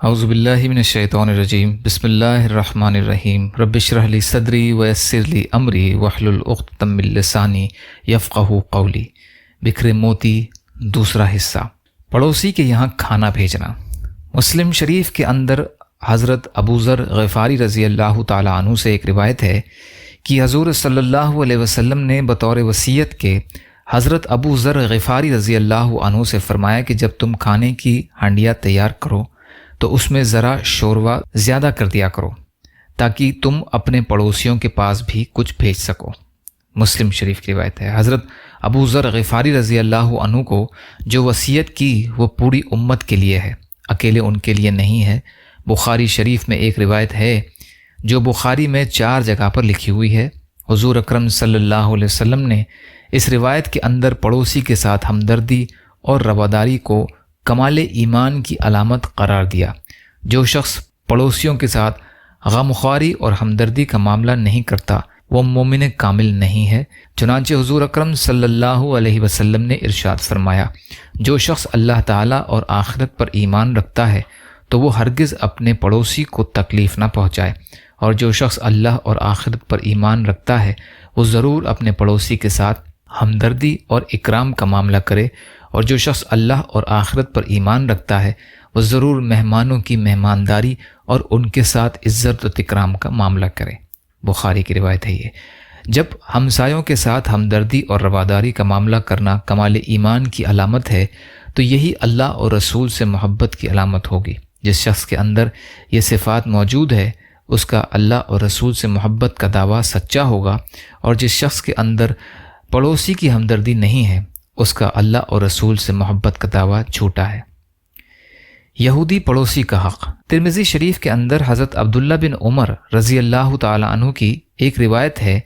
اعوذ باللہ من الشیطان الرجیم بسم اللہ الرحمن الرحیم رب اشرح لی صدری ویسر لی امری واحلل عقدۃ من لسانی یفقہوا قولی۔ بکھرے موتی دوسرا حصہ، پڑوسی کے یہاں کھانا بھیجنا۔ مسلم شریف کے اندر حضرت ابو ذر غفاری رضی اللہ تعالیٰ عنہ سے ایک روایت ہے کہ حضور صلی اللہ علیہ وسلم نے بطور وصیت کے حضرت ابو ذر غفاری رضی اللہ عنہ سے فرمایا کہ جب تم کھانے کی ہانڈیاں تیار کرو تو اس میں ذرا شوروا زیادہ کر دیا کرو تاکہ تم اپنے پڑوسیوں کے پاس بھی کچھ بھیج سکو۔ مسلم شریف کی روایت ہے۔ حضرت ابو ذر غفاری رضی اللہ عنہ کو جو وصیت کی وہ پوری امت کے لیے ہے، اکیلے ان کے لیے نہیں ہے۔ بخاری شریف میں ایک روایت ہے جو بخاری میں 4 جگہ پر لکھی ہوئی ہے۔ حضور اکرم صلی اللہ علیہ وسلم نے اس روایت کے اندر پڑوسی کے ساتھ ہمدردی اور رواداری کو کمال ایمان کی علامت قرار دیا۔ جو شخص پڑوسیوں کے ساتھ غمخواری اور ہمدردی کا معاملہ نہیں کرتا وہ مومن کامل نہیں ہے۔ چنانچہ حضور اکرم صلی اللہ علیہ وسلم نے ارشاد فرمایا، جو شخص اللہ تعالیٰ اور آخرت پر ایمان رکھتا ہے تو وہ ہرگز اپنے پڑوسی کو تکلیف نہ پہنچائے، اور جو شخص اللہ اور آخرت پر ایمان رکھتا ہے وہ ضرور اپنے پڑوسی کے ساتھ ہمدردی اور اکرام کا معاملہ کرے، اور جو شخص اللہ اور آخرت پر ایمان رکھتا ہے وہ ضرور مہمانوں کی مہمانداری اور ان کے ساتھ عزت و اکرام کا معاملہ کرے۔ بخاری کی روایت ہے یہ۔ جب ہمسایوں کے ساتھ ہمدردی اور رواداری کا معاملہ کرنا کمال ایمان کی علامت ہے تو یہی اللہ اور رسول سے محبت کی علامت ہوگی۔ جس شخص کے اندر یہ صفات موجود ہے اس کا اللہ اور رسول سے محبت کا دعویٰ سچا ہوگا، اور جس شخص کے اندر پڑوسی کی ہمدردی نہیں ہے اس کا اللہ اور رسول سے محبت کا دعویٰ جھوٹا ہے۔ یہودی پڑوسی کا حق۔ ترمذی شریف کے اندر حضرت عبداللہ بن عمر رضی اللہ تعالیٰ عنہ کی ایک روایت ہے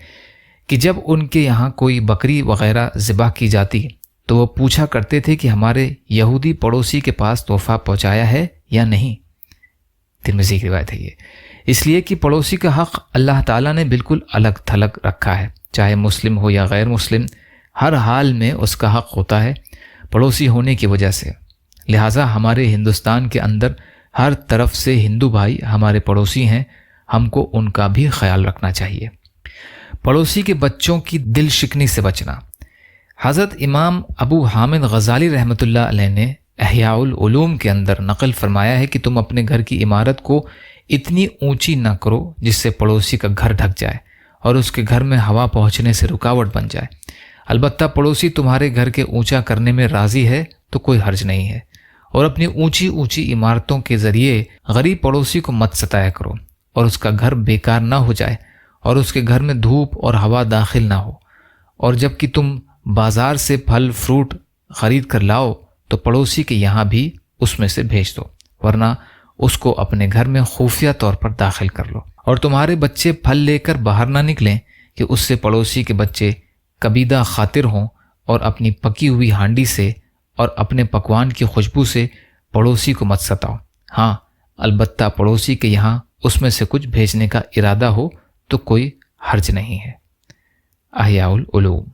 کہ جب ان کے یہاں کوئی بکری وغیرہ ذبح کی جاتی تو وہ پوچھا کرتے تھے کہ ہمارے یہودی پڑوسی کے پاس تحفہ پہنچایا ہے یا نہیں۔ ترمذی کی روایت ہے یہ، اس لیے کہ پڑوسی کا حق اللہ تعالیٰ نے بالکل الگ تھلگ رکھا ہے، چاہے مسلم ہو یا غیر مسلم، ہر حال میں اس کا حق ہوتا ہے پڑوسی ہونے کی وجہ سے۔ لہٰذا ہمارے ہندوستان کے اندر ہر طرف سے ہندو بھائی ہمارے پڑوسی ہیں، ہم کو ان کا بھی خیال رکھنا چاہیے۔ پڑوسی کے بچوں کی دل شکنی سے بچنا۔ حضرت امام ابو حامد غزالی رحمۃ اللہ علیہ نے احیاء العلوم کے اندر نقل فرمایا ہے کہ تم اپنے گھر کی عمارت کو اتنی اونچی نہ کرو جس سے پڑوسی کا گھر ڈھک جائے اور اس کے گھر میں ہوا پہنچنے سے رکاوٹ بن جائے۔ البتہ پڑوسی تمہارے گھر کے اونچا کرنے میں راضی ہے تو کوئی حرج نہیں ہے، اور اپنی اونچی اونچی عمارتوں کے ذریعے غریب پڑوسی کو مت ستایا کرو، اور اس کا گھر بیکار نہ ہو جائے اور اس کے گھر میں دھوپ اور ہوا داخل نہ ہو۔ اور جب کہ تم بازار سے پھل فروٹ خرید کر لاؤ تو پڑوسی کے یہاں بھی اس میں سے بھیج دو، ورنہ اس کو اپنے گھر میں خفیہ طور پر داخل کر لو۔ اور تمہارے بچے پھل لے کر باہر نہ نکلیں کہ اس سے پڑوسی کے بچے کبیدہ خاطر ہوں اور اپنی پکی ہوئی ہانڈی سے اور اپنے پکوان کی خوشبو سے پڑوسی کو مت ستاؤ۔ ہاں، البتہ پڑوسی کے یہاں اس میں سے کچھ بھیجنے کا ارادہ ہو تو کوئی حرج نہیں ہے۔ احیاء العلوم۔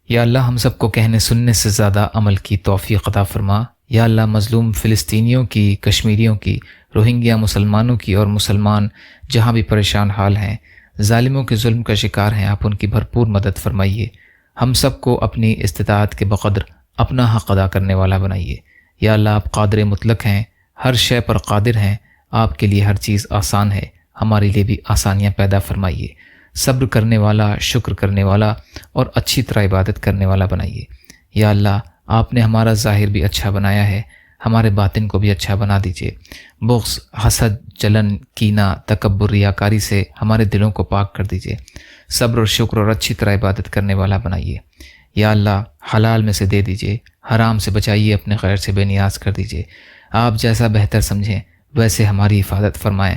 یا اللہ ہم سب کو کہنے سننے سے زیادہ عمل کی توفیق عطا فرما۔ یا اللہ مظلوم فلسطینیوں کی، کشمیریوں کی، روہنگیا مسلمانوں کی اور مسلمان جہاں بھی پریشان حال ہیں، ظالموں کے ظلم کا شکار ہیں، آپ ان کی بھرپور مدد فرمائیے۔ ہم سب کو اپنی استطاعت کے بقدر اپنا حق ادا کرنے والا بنائیے۔ یا اللہ آپ قادر مطلق ہیں، ہر شے پر قادر ہیں، آپ کے لیے ہر چیز آسان ہے، ہمارے لیے بھی آسانیاں پیدا فرمائیے۔ صبر کرنے والا، شکر کرنے والا اور اچھی طرح عبادت کرنے والا بنائیے۔ یا اللہ آپ نے ہمارا ظاہر بھی اچھا بنایا ہے، ہمارے باطن کو بھی اچھا بنا دیجیے۔ بغض، حسد، جلن، کینہ، تکبر، ریاکاری سے ہمارے دلوں کو پاک کر دیجیے۔ صبر اور شکر اور اچھی طرح عبادت کرنے والا بنائیے۔ یا اللہ حلال میں سے دے دیجیے، حرام سے بچائیے، اپنے خیر سے بے نیاز کر دیجیے۔ آپ جیسا بہتر سمجھیں ویسے ہماری حفاظت فرمائیں،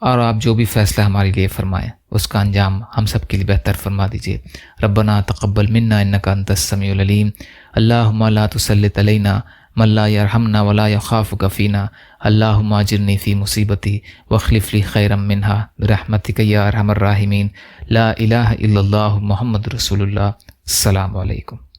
اور آپ جو بھی فیصلہ ہمارے لیے فرمائیں اس کا انجام ہم سب کے لیے بہتر فرما دیجیے۔ ربنا تقبل منا انک انت السمیع العلیم۔ اللہم لا تسلط علینا من لا یرحمنا ولا یخافک فینا۔ اللہم اجرنی فی مصیبتی واخلف لی خیرا منہا برحمتک یا ارحم الراحمین۔ لا الہ الا اللہ محمد رسول اللہ۔ السلام علیکم۔